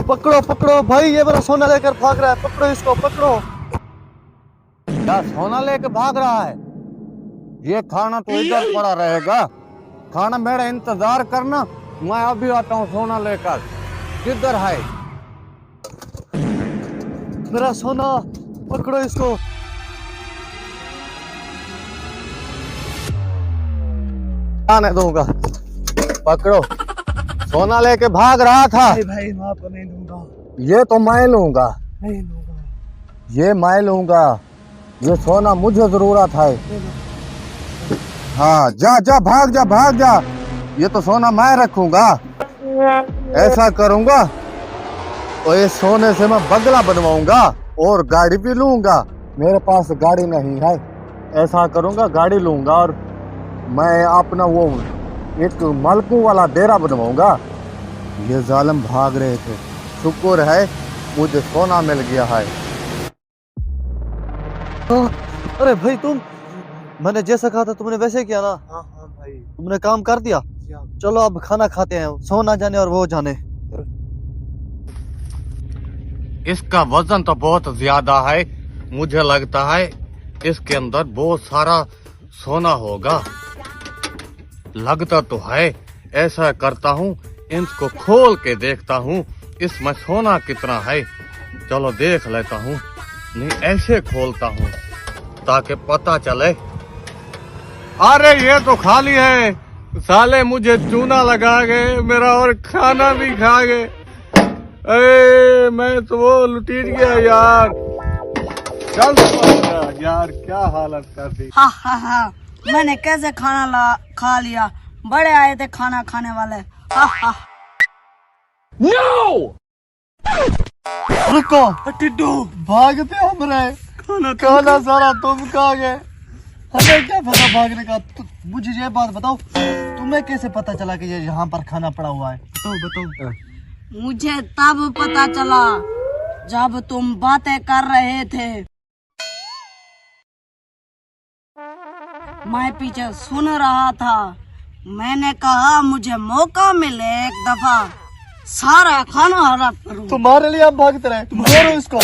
पकड़ो पकड़ो भाई, ये मेरा सोना लेकर भाग रहा है, पकड़ो इसको पकड़ो। क्या सोना लेके भाग रहा है? ये खाना तो इधर पड़ा रहेगा, खाना मेरा इंतजार करना, मैं अभी आता हूँ सोना लेकर। किधर है मेरा सोना? पकड़ो इसको। आने दूंगा, पकड़ो। सोना लेके भाग रहा था। भाई मैं आपको नहीं दूंगा, ये तो मैं लूंगा, नहीं दूंगा। ये मैं लूंगा, ये सोना मुझे जरूरत है। हाँ जा जा, भाग जा भाग जा, ये तो सोना मैं रखूंगा। ऐसा करूंगा और ये सोने से मैं बंगला बनवाऊंगा और गाड़ी भी लूंगा। मेरे पास गाड़ी नहीं है, ऐसा करूंगा गाड़ी लूंगा और मैं अपना वो एक मलकू वाला डेरा बनवाऊंगा। ये जालिम भाग रहे थे, शुक्र है मुझे सोना मिल गया है। अरे भाई तुम, मैंने जैसा कहा था तुमने वैसे किया ना? हाँ हाँ भाई। तुमने काम कर दिया। चलो अब खाना खाते हैं, सोना जाने और वो जाने। इसका वजन तो बहुत ज्यादा है, मुझे लगता है इसके अंदर बहुत सारा सोना होगा। लगता तो है, ऐसा करता हूँ इसको खोल के देखता हूँ इसमें सोना कितना है। चलो देख लेता हूँ, नहीं ऐसे खोलता हूँ ताकि पता चले। अरे ये तो खाली है, साले मुझे चूना लगा गए, मेरा और खाना भी खा गए। अरे मैं तो वो लुटीट गया यार। चल यार, क्या हालत कर दी। हाँ हाँ हाँ, मैंने कैसे खा लिया, बड़े आए थे खाना खाने वाले। हाँ हाँ। रुको टिड्डू, भागते हम रहे, खाना सारा तुम खा गए, हमें क्या पता भागने का। मुझे ये बात बताओ, तुम्हें कैसे पता चला कि ये यहाँ पर खाना पड़ा हुआ है? बताओ बताओ। मुझे तब पता चला जब तुम बातें कर रहे थे, मैं पीछे सुन रहा था। मैंने कहा मुझे मौका मिले एक दफा सारा खाना हड़प करूं। तुम्हारे लिए हम भागते रहे, तुम मारो इसको।